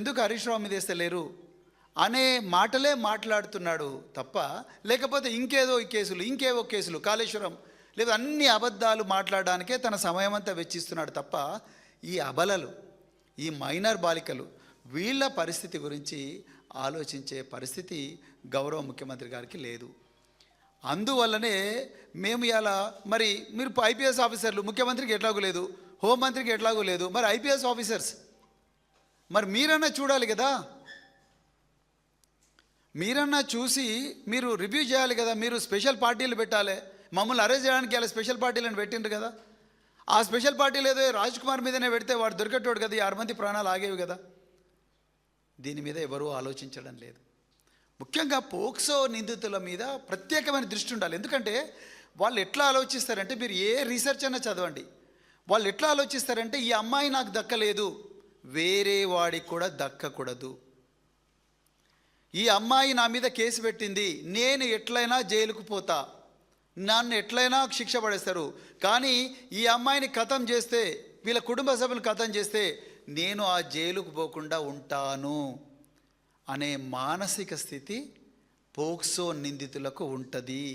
ఎందుకు హరీష్ రావు మీద వేస్తలేరు అనే మాటలే మాట్లాడుతున్నాడు తప్ప, లేకపోతే ఇంకేదో కేసులు, ఇంకేవో కేసులు, కాళేశ్వరం, లేదా అన్ని అబద్ధాలు మాట్లాడడానికే తన సమయం అంతా వెచ్చిస్తున్నాడు తప్ప, ఈ అబలలు, ఈ మైనర్ బాలికలు, వీళ్ళ పరిస్థితి గురించి ఆలోచించే పరిస్థితి గౌరవ ముఖ్యమంత్రి గారికి లేదు. అందువల్లనే మేము ఇలా, మరి మీరు ఐపీఎస్ ఆఫీసర్లు, ముఖ్యమంత్రికి ఎట్లాగూ లేదు, హోంమంత్రికి ఎట్లాగూ లేదు, మరి ఐపీఎస్ ఆఫీసర్స్ మరి మీరన్నా చూడాలి కదా, మీరన్నా చూసి మీరు రివ్యూ చేయాలి కదా. మీరు స్పెషల్ పార్టీలు పెట్టాలి, మమ్మల్ని అరెస్ట్ చేయడానికి అలా స్పెషల్ పార్టీలను పెట్టిండ్రు కదా. ఆ స్పెషల్ పార్టీలు ఏదో రాజ్ కుమార్ మీదనే పెడితే వాడు దొరికేటోడు కదా, 6 మంది ప్రాణాలు ఆగేవి కదా. దీని మీద ఎవరూ ఆలోచించడం లేదు. ముఖ్యంగా పోక్సో నిందితుల మీద ప్రత్యేకమైన దృష్టి ఉండాలి. ఎందుకంటే వాళ్ళు ఎట్లా ఆలోచిస్తారంటే, మీరు ఏ రీసెర్చ్ అయినా చదవండి, వాళ్ళు ఎట్లా ఆలోచిస్తారంటే, ఈ అమ్మాయి నాకు దక్కలేదు, వేరే వాడికి కూడా దక్కకూడదు, ఈ అమ్మాయి నా మీద కేసు పెట్టింది, నేను ఎట్లయినా జైలుకు పోతా, నన్ను ఎట్లయినా శిక్ష పడేస్తారు, కానీ ఈ అమ్మాయిని ఖతం చేస్తే, వీళ్ళ కుటుంబ సభ్యులు ఖతం చేస్తే నేను ఆ జైలుకు పోకుండా ఉంటాను అనే మానసిక స్థితి పోక్సో నిందితులకు ఉంటుంది.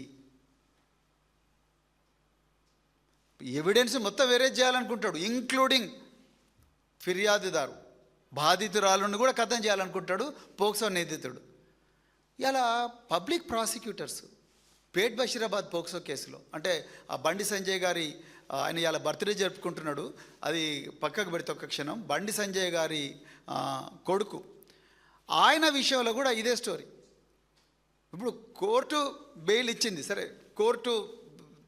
ఎవిడెన్స్ మొత్తం వేరేజ్ చేయాలనుకుంటాడు, ఇంక్లూడింగ్ ఫిర్యాదుదారు, బాధితురాలను కూడా ఖతం చేయాలనుకుంటాడు పోక్సో నిందితుడు. ఇలా పబ్లిక్ ప్రాసిక్యూటర్స్ పేట్ బషీరాబాద్ పోక్సో కేసులో, అంటే ఆ బండి సంజయ్ గారి, ఆయన ఇలా బర్త్డే జరుపుకుంటున్నాడు, అది పక్కకు పెడితే ఒక్క క్షణం, బండి సంజయ్ గారి కొడుకు, ఆయన విషయంలో కూడా ఇదే స్టోరీ. ఇప్పుడు కోర్టు బెయిల్ ఇచ్చింది, సరే కోర్టు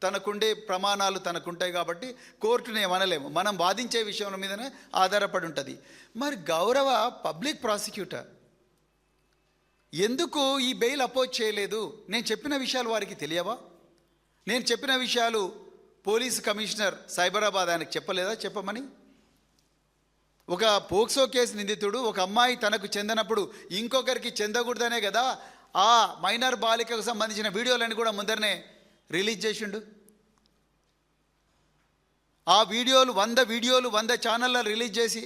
తనకుండే ప్రమాణాలు తనకుంటాయి కాబట్టి కోర్టుని ఏమనలేము, మనం వాదించే విషయం మీదనే ఆధారపడి ఉంటుంది. మరి గౌరవ పబ్లిక్ ప్రాసిక్యూటర్ ఎందుకు ఈ బెయిల్ అపోజ్ చేయలేదు? నేను చెప్పిన విషయాలు వారికి తెలియవా? నేను చెప్పిన విషయాలు పోలీస్ కమిషనర్ సైబరాబాద్ ఆయనకు చెప్పలేదా చెప్పమని? ఒక పోక్సో కేసు నిందితుడు, ఒక అమ్మాయి తనకు చెందనప్పుడు ఇంకొకరికి చెందకూడదనే కదా ఆ మైనర్ బాలికకు సంబంధించిన వీడియోలను కూడా ముందరనే రిలీజ్ చేసిండు. ఆ వీడియోలు 100 ఛానళ్ళలో రిలీజ్ చేసి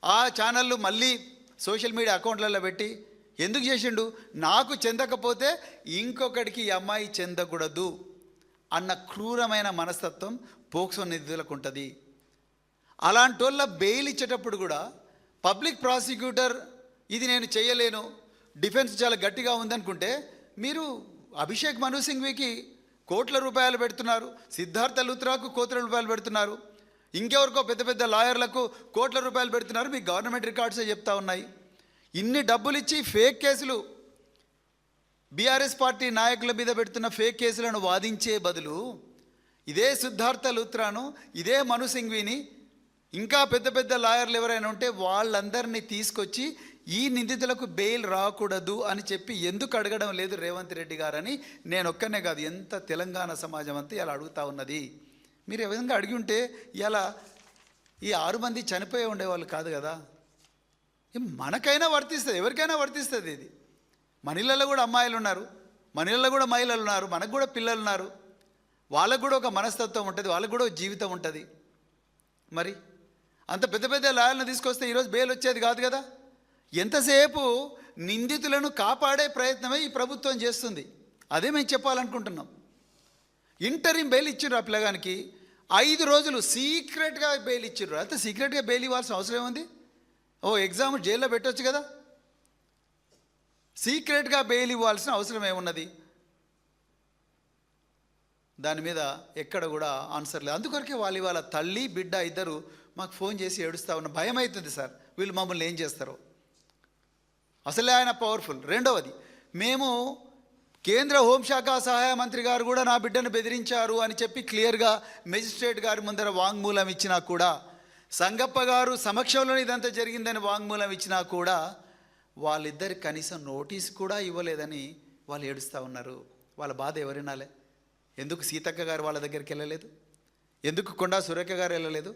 ఆ ఛానళ్ళు మళ్ళీ సోషల్ మీడియా అకౌంట్లలో పెట్టి ఎందుకు చేసిండు? నాకు చెందకపోతే ఇంకొకటికి ఈ అమ్మాయి చెందకూడదు అన్న క్రూరమైన మనస్తత్వం పోక్సో నిందితులకు ఉంటుంది. అలాంటి వాళ్ళ బెయిల్ ఇచ్చేటప్పుడు కూడా పబ్లిక్ ప్రాసిక్యూటర్ ఇది నేను చేయలేను, డిఫెన్స్ చాలా గట్టిగా ఉందనుకుంటే, మీరు అభిషేక్ మను సింఘ్వికి కోట్ల రూపాయలు పెడుతున్నారు, సిద్ధార్థ లూత్రాకు కోట్ల రూపాయలు పెడుతున్నారు, ఇంకెవరికో పెద్ద పెద్ద లాయర్లకు కోట్ల రూపాయలు పెడుతున్నారు. మీ గవర్నమెంట్ రికార్డ్సే చెప్తా ఉన్నాయి. ఇన్ని డబ్బులు ఇచ్చి ఫేక్ కేసులు, బీఆర్ఎస్ పార్టీ నాయకుల మీద పెడుతున్న ఫేక్ కేసులను వాదించే బదులు ఇదే సిద్ధార్థ లూత్రాను, ఇదే మను సింఘ్విని, ఇంకా పెద్ద పెద్ద లాయర్లు ఎవరైనా ఉంటే వాళ్ళందరినీ తీసుకొచ్చి ఈ నిందితులకు బెయిల్ రాకూడదు అని చెప్పి ఎందుకు అడగడం లేదు రేవంత్ రెడ్డి గారని నేను ఒక్కనే కాదు, ఎంత తెలంగాణ సమాజం అంతా ఇలా అడుగుతూ ఉన్నది. మీరు ఏ విధంగా అడిగి ఉంటే ఇలా ఈ 6 మంది చనిపోయి ఉండేవాళ్ళు కాదు కదా. మనకైనా వర్తిస్తుంది, ఎవరికైనా వర్తిస్తుంది. ఇది మన ఇళ్ళల్లో కూడా అమ్మాయిలు ఉన్నారు, మన ఇళ్ళల్లో కూడా మహిళలు ఉన్నారు, మనకు కూడా పిల్లలు ఉన్నారు, వాళ్ళకు కూడా ఒక మనస్తత్వం ఉంటుంది, వాళ్ళకు కూడా ఒక జీవితం ఉంటుంది. మరి అంత పెద్ద పెద్ద లాయర్లను తీసుకొస్తే ఈరోజు బెయిల్ వచ్చేది కాదు కదా. ఎంతసేపు నిందితులను కాపాడే ప్రయత్నమే ఈ ప్రభుత్వం చేస్తుంది. అదే మేము చెప్పాలనుకుంటున్నాం. ఇంటరిం బెయిల్ ఇచ్చిండ్రు ఆ పిల్లగానికి, 5 రోజులు సీక్రెట్గా బెయిల్ ఇచ్చిండ్రు. అయితే సీక్రెట్గా బెయిల్ ఇవ్వాల్సిన అవసరం ఏముంది? ఓ ఎగ్జామ్ జైల్లో పెట్టవచ్చు కదా. సీక్రెట్గా బెయిల్ ఇవ్వాల్సిన అవసరం ఏమున్నది? దాని మీద ఎక్కడ కూడా ఆన్సర్ లేదు. అందుకొరకే వాళ్ళు ఇవాళ తల్లి బిడ్డ ఇద్దరు మాకు ఫోన్ చేసి ఏడుస్తూ ఉన్న, భయం అవుతుంది సార్ వీళ్ళు మమ్మల్ని ఏం చేస్తారో. అసలే ఆయన పవర్ఫుల్. రెండవది, మేము కేంద్ర హోంశాఖ సహాయ మంత్రి గారు కూడా నా బిడ్డను బెదిరించారు అని చెప్పి క్లియర్గా మెజిస్ట్రేట్ గారి ముందర వాంగ్మూలం ఇచ్చినా కూడా, సంగప్ప గారు సమక్షంలో ఇదంతా జరిగిందని వాంగ్మూలం ఇచ్చినా కూడా వాళ్ళిద్దరికి కనీసం నోటీస్ కూడా ఇవ్వలేదని వాళ్ళు ఏడుస్తూ ఉన్నారు. వాళ్ళ బాధ ఎవరినాలే? ఎందుకు సీతక్క గారు వాళ్ళ దగ్గరికి వెళ్ళలేదు? ఎందుకు కొండా సురేఖ గారు వెళ్ళలేదు?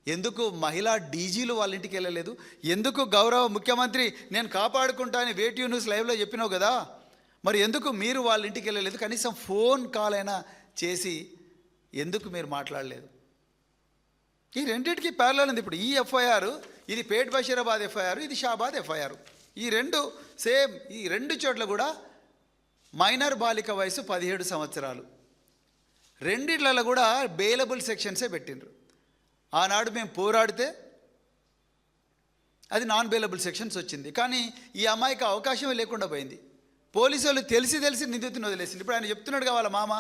ఎందుకు మహిళా డీజీలు వాళ్ళ ఇంటికి వెళ్ళలేదు? ఎందుకు గౌరవ ముఖ్యమంత్రి నేను కాపాడుకుంటా అని వేట్యూ న్యూస్ లైవ్లో చెప్పినావు కదా, మరి ఎందుకు మీరు వాళ్ళ ఇంటికి వెళ్ళలేదు? కనీసం ఫోన్ కాల్ అయినా చేసి ఎందుకు మీరు మాట్లాడలేదు? ఈ రెండింటికి ప్యారలల్ ఉంది. ఇప్పుడు ఈ ఎఫ్ఐఆర్ ఇది పేట్ బషీరాబాద్ ఎఫ్ఐఆర్, ఇది షాబాద్ ఎఫ్ఐఆర్. ఈ రెండు సేమ్. ఈ రెండు చోట్ల కూడా మైనర్ బాలిక వయసు 17 సంవత్సరాలు. రెండిట్లలో కూడా బెయిలబుల్ సెక్షన్సే పెట్టిండ్రు. ఆనాడు మేము పోరాడితే అది నాన్ బెయిలబుల్ సెక్షన్స్ వచ్చింది. కానీ ఈ అమ్మాయికి అవకాశమే లేకుండా పోయింది. పోలీసు వాళ్ళు తెలిసి నిందితుని వదిలేసింది. ఇప్పుడు ఆయన చెప్తున్నాడు వాళ్ళ మామ,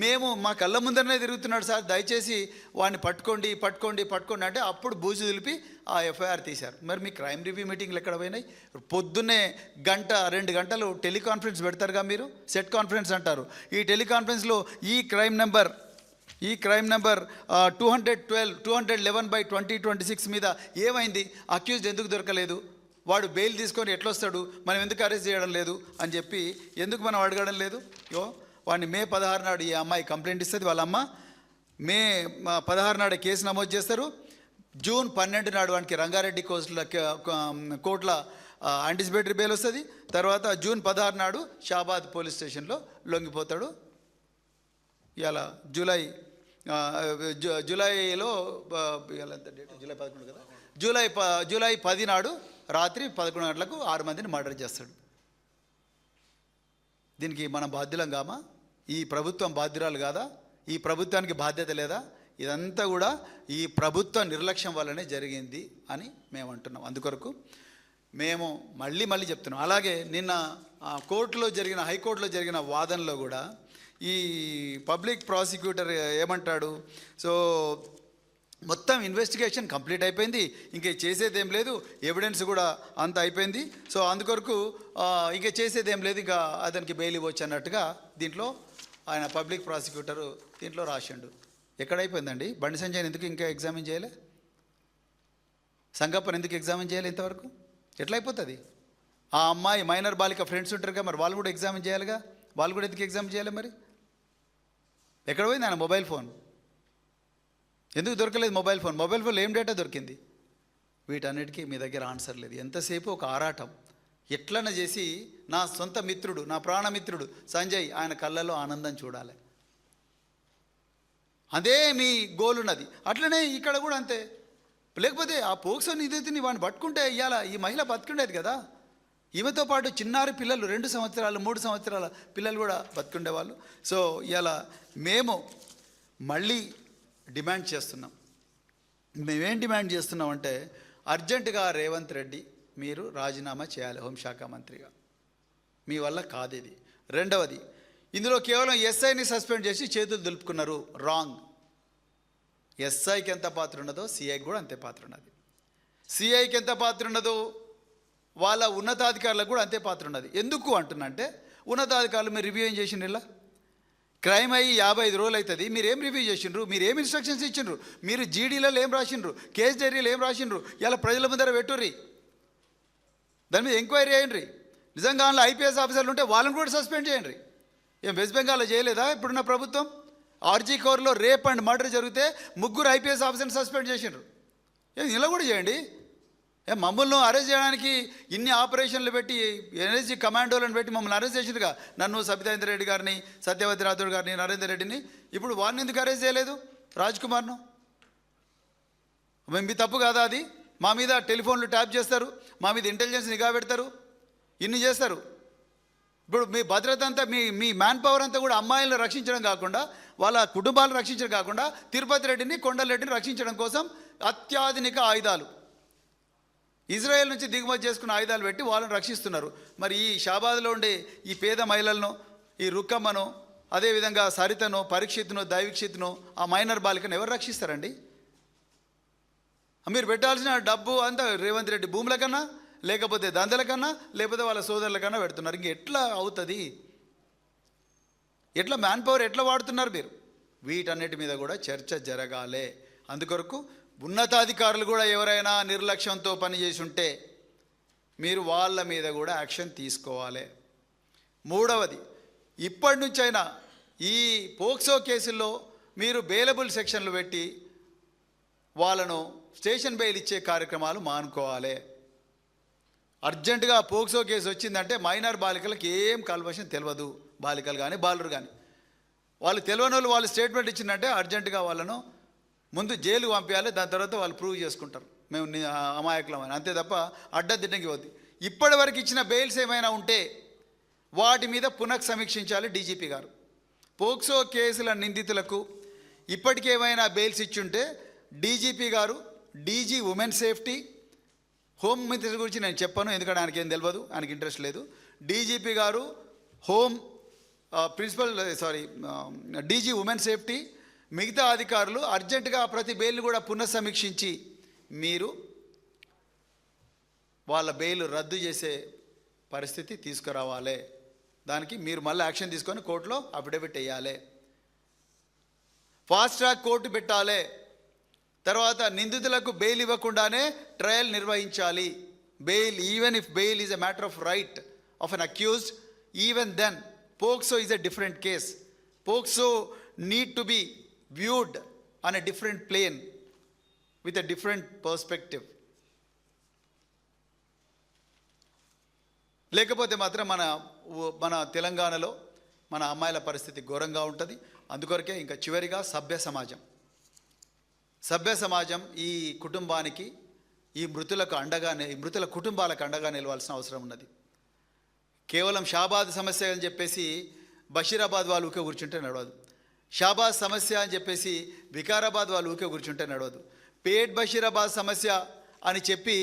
మేము మా కళ్ళ ముందరనే తిరుగుతున్నాడు సార్, దయచేసి వాడిని పట్టుకోండి అంటే అప్పుడు బూజు దులిపి ఆ ఎఫ్ఐఆర్ తీశారు. మరి మీ క్రైమ్ రివ్యూ మీటింగ్లు ఎక్కడ పోయినాయి? పొద్దున్నే 1-2 గంటలు టెలికాన్ఫరెన్స్ పెడతారుగా మీరు, సెట్ కాన్ఫరెన్స్ అంటారు. ఈ టెలికాన్ఫరెన్స్లో ఈ క్రైమ్ నెంబర్ 211/2026 మీద ఏమైంది, అక్యూజ్డ్ ఎందుకు దొరకలేదు, వాడు బెయిల్ తీసుకొని ఎట్లొస్తాడు, మనం ఎందుకు అరెస్ట్ చేయడం లేదు అని చెప్పి ఎందుకు మనం అడగడం లేదు? వాడిని మే 16 నాడు ఈ అమ్మాయి కంప్లైంట్ ఇస్తుంది. వాళ్ళ అమ్మ మే 16 నాడు కేసు నమోదు చేస్తారు. జూన్ 12 నాడు వానికి రంగారెడ్డి కోర్టుల యాంటిసిపేటరీ బెయిల్ వస్తుంది. తర్వాత జూన్ 16 నాడు షాబాద్ పోలీస్ స్టేషన్లో లొంగిపోతాడు. ఇలా జూలైలో ఇవాళ ఎంత డేట్? జూలై 11 కదా. జూలై 10 నాడు రాత్రి 11 గంటలకు 6 మందిని మర్డర్ చేస్తాడు. దీనికి మనం బాధ్యులం కామా? ఈ ప్రభుత్వం బాధ్యురాలు కాదా? ఈ ప్రభుత్వానికి బాధ్యత లేదా? ఇదంతా కూడా ఈ ప్రభుత్వ నిర్లక్ష్యం వల్లనే జరిగింది అని మేము అంటున్నాం. అందుకొరకు మేము మళ్ళీ చెప్తున్నాం. అలాగే నిన్న హైకోర్టులో జరిగిన వాదనలో కూడా ఈ పబ్లిక్ ప్రాసిక్యూటర్ ఏమంటాడు, సో మొత్తం ఇన్వెస్టిగేషన్ కంప్లీట్ అయిపోయింది, ఇంక చేసేది ఏం లేదు, ఎవిడెన్స్ కూడా అంత అయిపోయింది, సో అందుకొరకు ఇంక చేసేది ఏం లేదు, ఇంకా అతనికి బెయిల్ ఇవ్వచ్చు అన్నట్టుగా దీంట్లో ఆయన పబ్లిక్ ప్రాసిక్యూటరు దీంట్లో రాసిండు. ఎక్కడైపోయిందండి? బండి సంజయ్ ఎందుకు ఇంకా ఎగ్జామిన్ చేయలే? సంగప్పని ఎందుకు ఎగ్జామిన్ చేయాలి ఇంతవరకు? ఎట్లయిపోతుంది? ఆ అమ్మాయి మైనర్ బాలిక ఫ్రెండ్స్ ఉంటారుగా, మరి వాళ్ళు కూడా ఎగ్జామిన్ చేయాలిగా, వాళ్ళు కూడా ఎందుకు ఎగ్జామిన్ చేయాలి? మరి ఎక్కడ పోయింది ఆయన మొబైల్ ఫోన్? ఎందుకు దొరకలేదు మొబైల్ ఫోన్లో ఏం డేటా దొరికింది? వీటన్నిటికీ మీ దగ్గర ఆన్సర్ లేదు. ఎంతసేపు ఒక ఆరాటం, ఎట్లన చేసి నా సొంత మిత్రుడు, నా ప్రాణమిత్రుడు సంజయ్, ఆయన కళ్ళలో ఆనందం చూడాలి, అదే మీ గోల్ ఉన్నది. అట్లనే ఇక్కడ కూడా అంతే. లేకపోతే ఆ పోక్సో నిందితుని వాడిని పట్టుకుంటే ఇవాళ ఈ మహిళ బతుకుండేది కదా. ఈమెతో పాటు చిన్నారి పిల్లలు 2 సంవత్సరాలు 3 సంవత్సరాల పిల్లలు కూడా బతుకుండేవాళ్ళు. సో ఇవాళ మేము మళ్ళీ డిమాండ్ చేస్తున్నాం. మేమేం డిమాండ్ చేస్తున్నామంటే అర్జెంటుగా రేవంత్ రెడ్డి మీరు రాజీనామా చేయాలి హోంశాఖ మంత్రిగా. మీ వల్ల కాదు ఇది. రెండవది, ఇందులో కేవలం ఎస్ఐని సస్పెండ్ చేసి చేతులు దులుపుకున్నారు. రాంగ్. ఎస్ఐకి ఎంత పాత్ర ఉన్నదో సిఐకి కూడా అంతే పాత్ర ఉన్నది. సిఐకి ఎంత పాత్ర ఉన్నదో వాళ్ళ ఉన్నతాధికారులకు కూడా అంతే పాత్ర ఉన్నది. ఎందుకు అంటున్నా అంటే, ఉన్నతాధికారులు మీరు రివ్యూ ఏం చేసిండ్రు? ఇలా క్రైమ్ అయ్యి 55 రోజులు అవుతుంది, మీరు ఏం రివ్యూ చేసిండ్రు? మీరు ఏం ఇన్స్ట్రక్షన్స్ ఇచ్చిండ్రు? మీరు జీడీలలో ఏం రాసిండ్రు? కేసు డైరీలో ఏం రాసిండ్రు? ఇలా ప్రజల ముందర పెట్టుర్రి, దాని మీద ఎంక్వైరీ చేయండి. నిజంగా అందులో ఐపీఎస్ ఆఫీసర్లు ఉంటే వాళ్ళని కూడా సస్పెండ్ చేయండి. ఏం వెస్ట్ బెంగాల్లో చేయలేదా ఇప్పుడున్న ప్రభుత్వం? ఆర్జీ కోర్లో రేప్ అండ్ మర్డర్ జరిగితే 3 ఐపీఎస్ ఆఫీసర్ని సస్పెండ్ చేసిండ్రు. ఇలా కూడా చేయండి. మమ్మల్ని అరెస్ట్ చేయడానికి ఇన్ని ఆపరేషన్లు పెట్టి ఎన్ఎస్జీ కమాండోలను పెట్టి మమ్మల్ని అరెస్ట్ చేసిందిగా, నన్ను, సబితాయింద్ర రెడ్డి గారిని, సత్యవతి రాథోడ్ గారిని, నరేందర్ రెడ్డిని. ఇప్పుడు వారిని ఎందుకు అరెస్ట్ చేయలేదు? రాజ్ కుమార్ను. మీ తప్పు కాదా అది? మా మీద టెలిఫోన్లు ట్యాప్ చేస్తారు, మా మీద ఇంటెలిజెన్స్ నిఘా పెడతారు, ఇన్ని చేస్తారు. ఇప్పుడు మీ భద్రత అంతా, మీ మ్యాన్ పవర్ అంతా కూడా అమ్మాయిలను రక్షించడం కాకుండా, వాళ్ళ కుటుంబాలను రక్షించడం కాకుండా, తిరుపతి రెడ్డిని, కొండలరెడ్డిని రక్షించడం కోసం అత్యాధునిక ఆయుధాలు, ఇజ్రాయెల్ నుంచి దిగుమతి చేసుకున్న ఆయుధాలు పెట్టి వాళ్ళని రక్షిస్తున్నారు. మరి ఈ షాబాద్లో ఉండే ఈ పేద మహిళలను, ఈ రుక్కమ్మను, అదేవిధంగా సరితను, పరీక్షిత్ను, దైవిక్షిత్ను, ఆ మైనర్ బాలికను ఎవరు రక్షిస్తారండి? మీరు పెట్టాల్సిన డబ్బు అంతా రేవంత్ రెడ్డి భూముల కన్నా, లేకపోతే దందల కన్నా, లేకపోతే వాళ్ళ సోదరుల కన్నా పెడుతున్నారు. ఇంక ఎట్లా అవుతుంది? ఎట్లా మ్యాన్ పవర్ ఎట్లా వాడుతున్నారు మీరు? వీటన్నిటి మీద కూడా చర్చ జరగాలి. అందుకొరకు ఉన్నతాధికారులు కూడా ఎవరైనా నిర్లక్ష్యంతో పనిచేసి ఉంటే మీరు వాళ్ళ మీద కూడా యాక్షన్ తీసుకోవాలి. మూడవది, ఇప్పటి నుంచైనా ఈ పోక్సో కేసుల్లో మీరు బెయిలబుల్ సెక్షన్లు పెట్టి వాళ్ళను స్టేషన్ బెయిల్ ఇచ్చే కార్యక్రమాలు మానుకోవాలి. అర్జెంటుగా పోక్సో కేసు వచ్చిందంటే మైనర్ బాలికలకు ఏం కల్వశం తెలియదు, బాలికలు కానీ బాలురు కానీ. వాళ్ళు తెలియని వాళ్ళు స్టేట్మెంట్ ఇచ్చిందంటే అర్జెంటుగా వాళ్ళను ముందు జైలుకు పంపించాలి, దాని తర్వాత వాళ్ళు ప్రూవ్ చేసుకుంటారు. మేము అమాయకులమని, అంతే తప్ప అడ్డదిడ్డంకి పోద్ది. ఇప్పటివరకు ఇచ్చిన బెయిల్స్ ఏమైనా ఉంటే వాటి మీద పునఃసమీక్షించాలి డీజీపీ గారు. పోక్సో కేసుల నిందితులకు ఇప్పటికేమైనా బెయిల్స్ ఇచ్చుంటే డీజీపీ గారు, DG women safety, home minister గురించి నేను చెప్పను, ఎందుకంటే ఆయనకి ఏం తెలియదు, ఆయనకి ఇంట్రెస్ట్ లేదు. డీజీపీ గారు, హోమ్ డీజీ ఉమెన్ సేఫ్టీ, మిగతా అధికారులు అర్జెంటుగా ప్రతి బెయిల్ని కూడా పునఃసమీక్షించి మీరు వాళ్ళ బెయిల్ రద్దు చేసే పరిస్థితి తీసుకురావాలి. దానికి మీరు మళ్ళీ యాక్షన్ తీసుకొని కోర్టులో అఫిడవిట్ వేయాలి, ఫాస్ట్ ట్రాక్ కోర్టు పెట్టాలి. తర్వాత నిందితులకు బెయిల్ ఇవ్వకుండానే ట్రయల్ నిర్వహించాలి. Bail, even if bail is a matter of right of an accused, even then POCSO is a different case. POCSO need to be viewed on a different plane with a different perspective. లేకపోతే మాత్రం మన తెలంగాణలో మన అమ్మాయిల పరిస్థితి ఘోరంగా ఉంటుంది. అందుకొరకే ఇంకా చివరిగా సభ్య సమాజం ఈ కుటుంబానికి, ఈ మృతుల కుటుంబాలకు అండగా నిలవాల్సిన అవసరం ఉన్నది. కేవలం షాబాద్ సమస్య అని చెప్పేసి బషీరాబాద్ వాళ్ళు ఊకే కూర్చుంటే నడవదు. షాబాద్ సమస్య అని చెప్పేసి వికారాబాద్ వాళ్ళు ఊకే కూర్చుంటే నడవదు. పేట్ బషీరాబాద్ సమస్య అని చెప్పి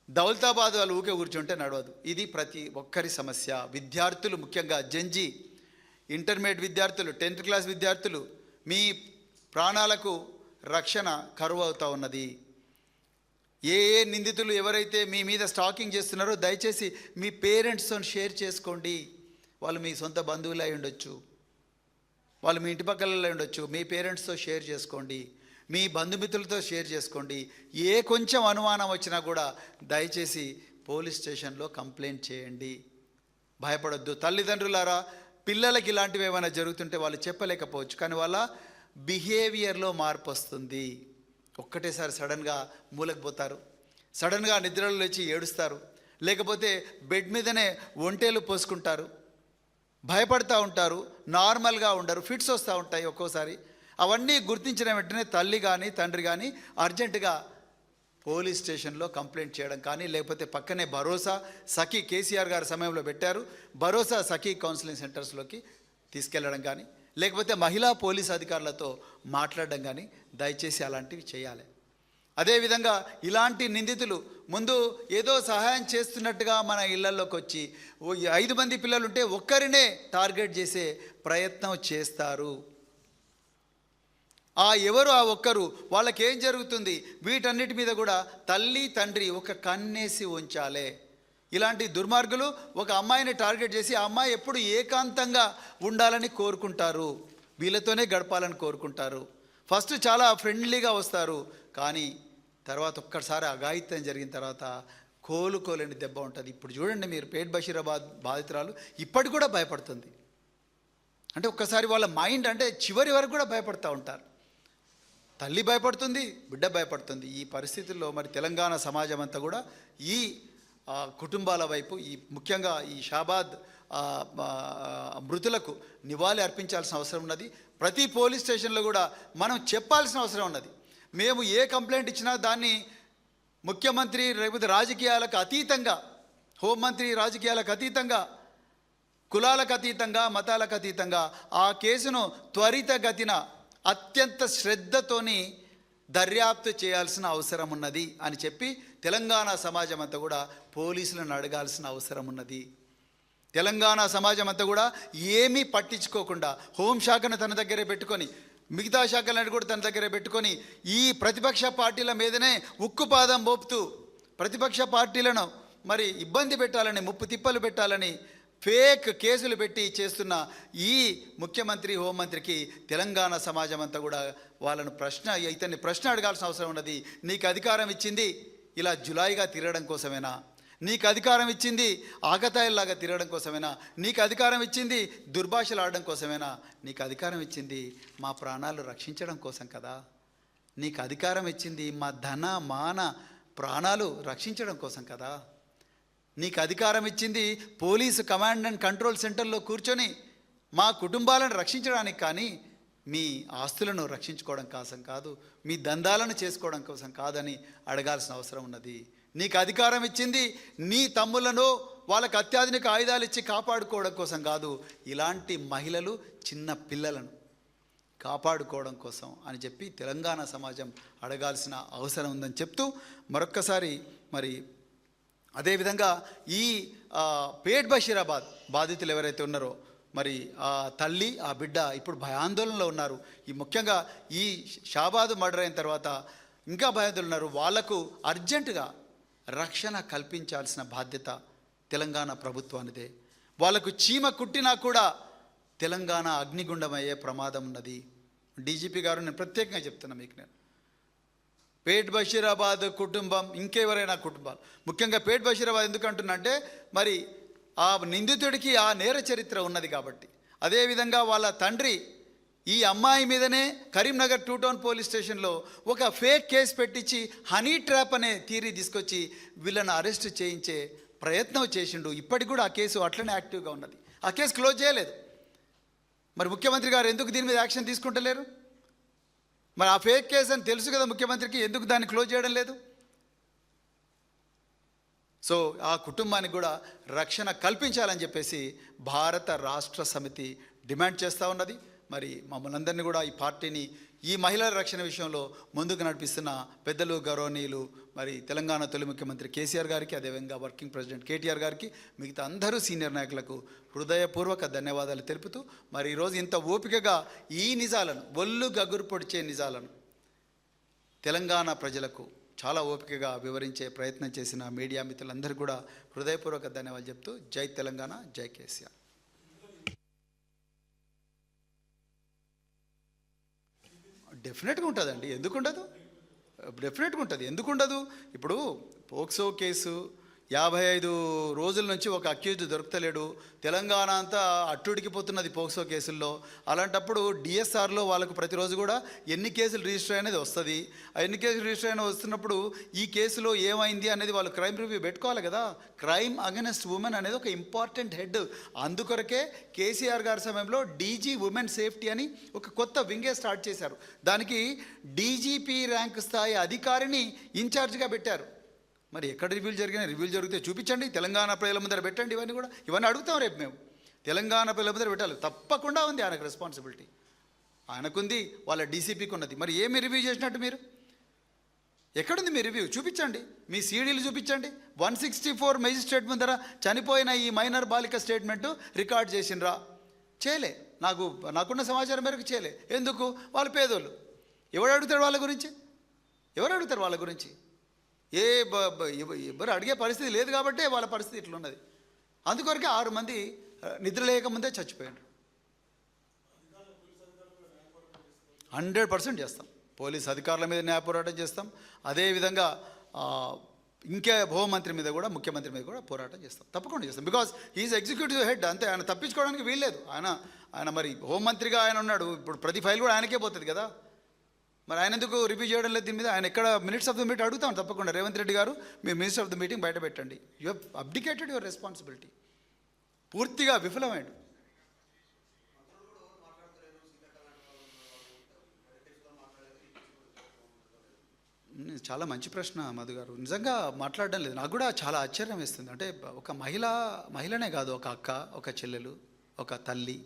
దౌలతాబాద్ వాళ్ళు ఊకే కూర్చుంటే నడవదు. ఇది ప్రతి ఒక్కరి సమస్య. విద్యార్థులు, ముఖ్యంగా జంజీ ఇంటర్మీడియట్ విద్యార్థులు, 10th క్లాస్ విద్యార్థులు, మీ ప్రాణాలకు రక్షణ కరువు అవుతూ ఉన్నది. ఏ నిందితులు ఎవరైతే మీ మీద స్టాకింగ్ చేస్తున్నారో దయచేసి మీ పేరెంట్స్తో షేర్ చేసుకోండి. వాళ్ళు మీ సొంత బంధువులు అయి ఉండొచ్చు, వాళ్ళు మీ ఇంటి పక్కలలో ఉండొచ్చు. మీ పేరెంట్స్తో షేర్ చేసుకోండి, మీ బంధుమిత్రులతో షేర్ చేసుకోండి. ఏ కొంచెం అనుమానం వచ్చినా కూడా దయచేసి పోలీస్ స్టేషన్లో కంప్లైంట్ చేయండి. భయపడొద్దు. తల్లిదండ్రులారా, పిల్లలకి ఇలాంటివి ఏమైనా జరుగుతుంటే వాళ్ళు చెప్పలేకపోవచ్చు, కానీ వాళ్ళ బిహేవియర్లో మార్పు వస్తుంది. ఒక్కటేసారి సడన్గా మూలకు పోతారు, సడన్గా నిద్రలో లేచి ఏడుస్తారు, లేకపోతే బెడ్ మీదనే ఒంటేలు పోసుకుంటారు, భయపడుతూ ఉంటారు, నార్మల్గా ఉండరు, ఫిట్స్ వస్తూ ఉంటాయి ఒక్కోసారి. అవన్నీ గుర్తించిన వెంటనే తల్లి కానీ తండ్రి కానీ అర్జెంటుగా పోలీస్ స్టేషన్లో కంప్లైంట్ చేయడం కానీ, లేకపోతే పక్కనే భరోసా సఖీ కేసీఆర్ గారి సమయంలో పెట్టారు, భరోసా సఖీ కౌన్సిలింగ్ సెంటర్స్లోకి తీసుకెళ్లడం కానీ, లేకపోతే మహిళా పోలీస్ అధికారులతో మాట్లాడడం కానీ దయచేసి అలాంటివి చేయాలి. అదేవిధంగా ఇలాంటి నిందితులు ముందు ఏదో సహాయం చేస్తున్నట్టుగా మన ఇళ్లలోకి వచ్చి 5 మంది పిల్లలుంటే ఒక్కరినే టార్గెట్ చేసే ప్రయత్నం చేస్తారు. ఎవరు ఆ ఒక్కరు, వాళ్ళకి ఏం జరుగుతుంది, వీటన్నిటి మీద కూడా తల్లి తండ్రి ఒక కన్నేసి ఉంచాలి. ఇలాంటి దుర్మార్గులు ఒక అమ్మాయిని టార్గెట్ చేసి ఆ అమ్మాయి ఎప్పుడు ఏకాంతంగా ఉండాలని కోరుకుంటారు, వీళ్ళతోనే గడపాలని కోరుకుంటారు. ఫస్ట్ చాలా ఫ్రెండ్లీగా వస్తారు, కానీ తర్వాత ఒక్కసారి అఘాయిత్యం జరిగిన తర్వాత కోలుకోలేని దెబ్బ ఉంటుంది. ఇప్పుడు చూడండి మీరు, పేట్ బషీరాబాద్ బాధితురాలు ఇప్పటికి కూడా భయపడుతుంది. అంటే ఒక్కసారి వాళ్ళ మైండ్ అంటే చివరి వరకు కూడా భయపడుతూ ఉంటారు. తల్లి భయపడుతుంది, బిడ్డ భయపడుతుంది. ఈ పరిస్థితుల్లో మరి తెలంగాణ సమాజం అంతా కూడా ఈ కుటుంబాల వైపు, ఈ ముఖ్యంగా ఈ షాబాద్ మృతులకు నివాళి అర్పించాల్సిన అవసరం ఉన్నది. ప్రతి పోలీస్ స్టేషన్లో కూడా మనం చెప్పాల్సిన అవసరం ఉన్నది. మేము ఏ కంప్లైంట్ ఇచ్చినా దాన్ని ముఖ్యమంత్రి లేకపోతే రాజకీయాలకు అతీతంగా, హోంమంత్రి రాజకీయాలకు అతీతంగా, కులాలకు అతీతంగా, మతాలకు అతీతంగా ఆ కేసును త్వరితగతిన అత్యంత శ్రద్ధతోని దర్యాప్తు చేయాల్సిన అవసరం ఉన్నది అని చెప్పి తెలంగాణ సమాజం అంతా కూడా పోలీసులను అడగాల్సిన అవసరం ఉన్నది. తెలంగాణ సమాజం అంతా కూడా ఏమీ పట్టించుకోకుండా హోంశాఖను తన దగ్గరే పెట్టుకొని, మిగతా శాఖలను కూడా తన దగ్గరే పెట్టుకొని ఈ ప్రతిపక్ష పార్టీల మీదనే ఉక్కుపాదం మోపుతూ ప్రతిపక్ష పార్టీలను మరి ఇబ్బంది పెట్టాలని, ముప్పు తిప్పలు పెట్టాలని ఫేక్ కేసులు పెట్టి చేస్తున్న ఈ ముఖ్యమంత్రి, హోంమంత్రికి తెలంగాణ సమాజం అంతా కూడా వాళ్ళను ఇతన్ని ప్రశ్న అడగాల్సిన అవసరం ఉన్నది. నీకు అధికారం ఇచ్చింది ఇలా జులాయిగా తిరగడం కోసమేనా? నీకు అధికారం ఇచ్చింది ఆకతాయిల్లాగా తిరగడం కోసమేనా? నీకు అధికారం ఇచ్చింది దుర్భాషలు ఆడడం కోసమేనా? నీకు అధికారం ఇచ్చింది మా ప్రాణాలు రక్షించడం కోసం కదా. నీకు అధికారం ఇచ్చింది మా ధన మాన ప్రాణాలు రక్షించడం కోసం కదా. నీకు అధికారం ఇచ్చింది పోలీసు కమాండ్ అండ్ కంట్రోల్ సెంటర్లో కూర్చొని మా కుటుంబాలను రక్షించడానికి, కానీ మీ ఆస్తులను రక్షించుకోవడం కోసం కాదు, మీ దందాలను చేసుకోవడం కోసం కాదని అడగాల్సిన అవసరం ఉన్నది. నీకు అధికారం ఇచ్చింది నీ తమ్ములను వాళ్ళకు అత్యాధునిక ఆయుధాలు ఇచ్చి కాపాడుకోవడం కోసం కాదు, ఇలాంటి మహిళలు చిన్న పిల్లలను కాపాడుకోవడం కోసం అని చెప్పి తెలంగాణ సమాజం అడగాల్సిన అవసరం ఉందని చెప్తూ మరొక్కసారి మరి అదేవిధంగా ఈ పేట్ బషీరాబాద్ బాధితులు ఎవరైతే ఉన్నారో మరి ఆ తల్లి ఆ బిడ్డ ఇప్పుడు భయాందోళనలో ఉన్నారు. ఈ ముఖ్యంగా ఈ షాబాదు మర్డర్ అయిన తర్వాత ఇంకా భయాందోళన ఉన్నారు. వాళ్లకు అర్జెంటుగా రక్షణ కల్పించాల్సిన బాధ్యత తెలంగాణ ప్రభుత్వానిదే. వాళ్లకు చీమ కుట్టినా కూడా తెలంగాణ అగ్నిగుండం అయ్యే ప్రమాదం ఉన్నది. డీజీపీ గారు నేను ప్రత్యేకంగా చెప్తున్నా మీకు, నేను పేట్ బషీరాబాద్ కుటుంబం ఇంకెవరైనా కుటుంబాలు, ముఖ్యంగా పేట్ బషీరాబాద్ ఎందుకు అంటున్నా అంటే మరి ఆ నిందితుడికి ఆ నేర చరిత్ర ఉన్నది కాబట్టి. అదేవిధంగా వాళ్ళ తండ్రి ఈ అమ్మాయి మీదనే కరీంనగర్ 2 టౌన్ పోలీస్ స్టేషన్లో ఒక ఫేక్ కేసు పెట్టించి హనీ ట్రాప్ అనే థియరీ తీసుకొచ్చి వీళ్ళని అరెస్ట్ చేయించే ప్రయత్నం చేసిండు. ఇప్పటికి కూడా ఆ కేసు అట్లనే యాక్టివ్గా ఉన్నది. ఆ కేసు క్లోజ్ చేయలేదు. మరి ముఖ్యమంత్రి గారు ఎందుకు దీని మీద యాక్షన్ తీసుకుంటలేరు? మరి ఆ ఫేక్ కేసు అని తెలుసు కదా ముఖ్యమంత్రికి, ఎందుకు దాన్ని క్లోజ్ చేయడం లేదు? సో ఆ కుటుంబానికి కూడా రక్షణ కల్పించాలని చెప్పేసి భారత రాష్ట్ర సమితి డిమాండ్ చేస్తూ ఉన్నది. మరి మమ్మల్ని అందరినీ కూడా ఈ పార్టీని ఈ మహిళల రక్షణ విషయంలో ముందుకు నడిపిస్తున్న పెద్దలు గౌరవనీయులు మరి తెలంగాణ తొలి ముఖ్యమంత్రి కేసీఆర్ గారికి, అదేవిధంగా వర్కింగ్ ప్రెసిడెంట్ కేటీఆర్ గారికి, మిగతా అందరూ సీనియర్ నాయకులకు హృదయపూర్వక ధన్యవాదాలు తెలుపుతూ మరి ఈరోజు ఇంత ఓపికగా ఈ నిజాలను, ఒళ్ళు గగురు పొడిచే నిజాలను తెలంగాణ ప్రజలకు చాలా ఓపికగా వివరించే ప్రయత్నం చేసిన మీడియా మిత్రులందరూ కూడా హృదయపూర్వక ధన్యవాదాలు చెప్తూ జై తెలంగాణ, జై కేసీఆర్. డెఫినెట్గా ఉంటుందండి, ఎందుకు ఉండదు? డెఫినెట్గా ఉంటుంది, ఎందుకు ఉండదు? ఇప్పుడు పోక్సో కేసు 55 రోజుల నుంచి ఒక అక్యూజ్డ్ దొరుకుతలేడు. తెలంగాణ అంతా అట్టుడికిపోతున్నది పోక్సో కేసుల్లో. అలాంటప్పుడు డిఎస్ఆర్లో వాళ్ళకు ప్రతిరోజు కూడా ఎన్ని కేసులు రిజిస్టర్ అనేది వస్తుంది. ఆ ఎన్ని కేసులు రిజిస్టర్ అయినా వస్తున్నప్పుడు ఈ కేసులో ఏమైంది అనేది వాళ్ళు క్రైమ్ రివ్యూ పెట్టుకోవాలి కదా. క్రైమ్ అగెన్స్ట్ ఉమెన్ అనేది ఒక ఇంపార్టెంట్ హెడ్. అందుకొరకే కేసీఆర్ గారి సమయంలో డీజీ ఉమెన్ సేఫ్టీ అని ఒక కొత్త వింగే స్టార్ట్ చేశారు. దానికి డీజీపీ ర్యాంక్ స్థాయి అధికారిని ఇన్ఛార్జ్గా పెట్టారు. మరి ఎక్కడ రివ్యూలు జరిగినాయి? రివ్యూలు జరిగితే చూపించండి, తెలంగాణ ప్రజల ముందర పెట్టండి. ఇవన్నీ అడుగుతాం రేపు మేము. తెలంగాణ ప్రజల ముందర పెట్టాలి, తప్పకుండా ఉంది ఆయనకు రెస్పాన్సిబిలిటీ. ఆయనకుంది, వాళ్ళ డీసీపీకి ఉన్నది. మరి ఏమి రివ్యూ చేసినట్టు మీరు? ఎక్కడుంది మీ రివ్యూ? చూపించండి, మీ సీడీలు చూపించండి. 164 మెజిస్ట్రేట్ ముందర చనిపోయిన ఈ మైనర్ బాలిక స్టేట్మెంటు రికార్డ్ చేసినరా? చేయలే. నాకున్న సమాచారం మేరకు చేయలే. ఎందుకు? వాళ్ళు పేదోళ్ళు. ఎవరు అడుగుతారు వాళ్ళ గురించి? ఎవరు అడుగుతారు వాళ్ళ గురించి? ఎవరు అడిగే పరిస్థితి లేదు కాబట్టి వాళ్ళ పరిస్థితి ఇట్లున్నది. అందుకొరకే 6 మంది నిద్ర లేకముందే చచ్చిపోయారు. 100% చేస్తాం. పోలీస్ అధికారుల మీద న్యాయ పోరాటం చేస్తాం. అదేవిధంగా ఇంకే హోంమంత్రి మీద కూడా, ముఖ్యమంత్రి మీద కూడా పోరాటం చేస్తాం, తప్పకుండా చేస్తాం. బికాజ్ ఈజ్ ఎగ్జిక్యూటివ్ హెడ్, అంతే. ఆయన తప్పించుకోవడానికి వీల్లేదు. ఆయన మరి హోంమంత్రిగా ఆయన ఉన్నాడు. ఇప్పుడు ప్రతి ఫైల్ కూడా ఆయనకే పోతుంది కదా. మరి ఆయన ఎందుకు రివ్యూ చేయడం లేదు దీని మీద? ఆయన ఎక్కడ మినిట్స్ ఆఫ్ ద మీటింగ్ అడుగుతాం తప్పకుండా. రేవంత్ రెడ్డి గారు, మీరు మినిట్స్ ఆఫ్ ద మీటింగ్ బయట పెట్టండి. You have abdicated your responsibility. పూర్తిగా విఫలమైండు. చాలా మంచి ప్రశ్న మధు గారు. నిజంగా మాట్లాడడం లేదు. నాకు కూడా చాలా ఆశ్చర్యం వేస్తుంది. అంటే ఒక మహిళనే కాదు, ఒక అక్క, ఒక చెల్లెలు, ఒక తల్లి,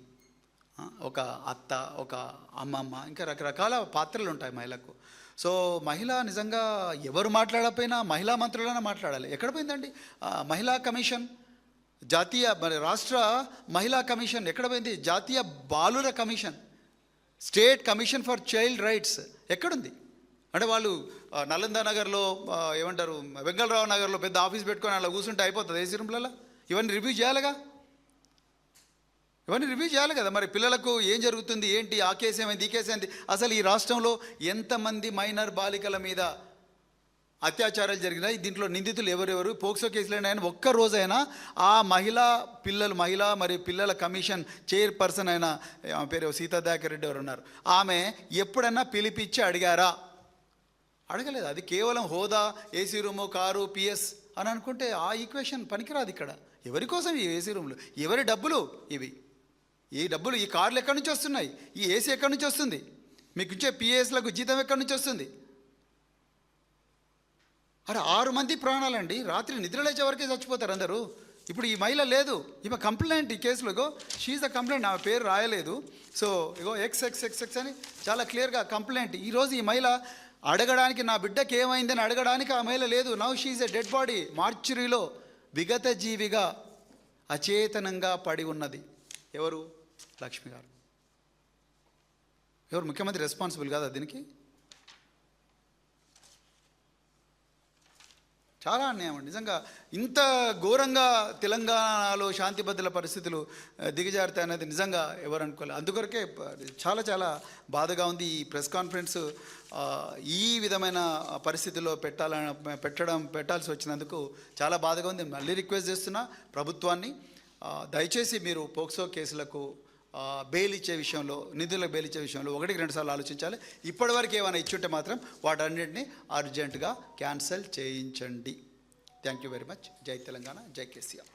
ఒక అత్త, ఒక అమ్మమ్మ, ఇంకా రకరకాల పాత్రలు ఉంటాయి మహిళకు. సో మహిళ నిజంగా ఎవరు మాట్లాడకపోయినా మహిళా మంత్రులైనా మాట్లాడాలి. ఎక్కడ పోయిందండి మహిళా కమిషన్? జాతీయ రాష్ట్ర మహిళా కమిషన్ ఎక్కడ పోయింది? జాతీయ బాలుర commission, state commission for child rights ఎక్కడుంది? అంటే వాళ్ళు నలంద నగర్లో ఏమంటారు, వెంగళరావు నగర్లో పెద్ద ఆఫీస్ పెట్టుకొని అలా కూర్చుంటే అయిపోతుంది ఏసీ రూమ్లలో? ఇవన్నీ రివ్యూ చేయాలిగా, ఇవన్నీ రివ్యూ చేయాలి కదా. మరి పిల్లలకు ఏం జరుగుతుంది, ఏంటి, ఆ కేసు ఏమైంది, ఈ కేసు ఏంటి, అసలు ఈ రాష్ట్రంలో ఎంతమంది మైనర్ బాలికల మీద అత్యాచారాలు జరిగినాయి, దీంట్లో నిందితులు ఎవరెవరు, పోక్సో కేసులైనా ఒక్కరోజైనా ఆ మహిళ మరియు పిల్లల కమిషన్ చైర్పర్సన్ అయిన ఆమె పేరు సీతాదాకర్ రెడ్డి ఎవరు ఉన్నారు, ఆమె ఎప్పుడన్నా పిలిపించి అడిగారా? అడగలేదు. అది కేవలం హోదా, ఏసీ రూము, కారు, పిఎస్ అని అనుకుంటే ఆ ఈక్వేషన్ పనికిరాదు. ఇక్కడ ఎవరి కోసం ఈ ఏసీ రూములు, ఎవరి డబ్బులు ఇవి? ఈ డబ్బులు, ఈ కార్లు ఎక్కడి నుంచి వస్తున్నాయి, ఈ ఏసీ ఎక్కడి నుంచి వస్తుంది, మీకు ఇచ్చే పిఎస్లకు జీతం ఎక్కడి నుంచి వస్తుంది? అరే 6 మంది ప్రాణాలండి, రాత్రి నిద్రలేచే వరకే చచ్చిపోతారు అందరూ. ఇప్పుడు ఈ మహిళ లేదు, ఈమె కంప్లైంట్ ఈ కేసులో, ఇగో షీఈ్ ద కంప్లైంట్, ఆమె పేరు రాయలేదు. సో ఇగో ఎక్స్ అని చాలా క్లియర్గా కంప్లైంట్. ఈరోజు ఈ మహిళ అడగడానికి, నా బిడ్డకి ఏమైందని అడగడానికి ఆ మహిళ లేదు. Now she a dead body, మార్చురీలో విగత జీవిగా అచేతనంగా పడి ఉన్నది. ఎవరు? లక్ష్మి గారు. ఎవరు? ముఖ్యమంత్రి రెస్పాన్సిబుల్ కాదా దీనికి? చాలా అన్యాయం అండి నిజంగా. ఇంత ఘోరంగా తెలంగాణలో శాంతి భద్రతల పరిస్థితులు దిగజారుతాయి అనేది నిజంగా ఎవరు అనుకోలేదు. అందుకొరకే చాలా చాలా బాధగా ఉంది. ఈ ప్రెస్ కాన్ఫరెన్స్ ఈ విధమైన పరిస్థితుల్లో పెట్టాల్సి వచ్చినందుకు చాలా బాధగా ఉంది. మళ్ళీ రిక్వెస్ట్ చేస్తున్నా ప్రభుత్వాన్ని, దయచేసి మీరు పోక్సో కేసులకు బెయిల్ ఇచ్చే విషయంలో, నిధులకు బెయిల్ ఇచ్చే విషయంలో 1-2 సార్లు ఆలోచించాలి. ఇప్పటివరకు ఏమైనా ఇచ్చుంటే మాత్రం వాటన్నింటినీ అర్జెంటుగా క్యాన్సిల్ చేయించండి. Thank you very much. జై తెలంగాణ, జై కేసీఆర్.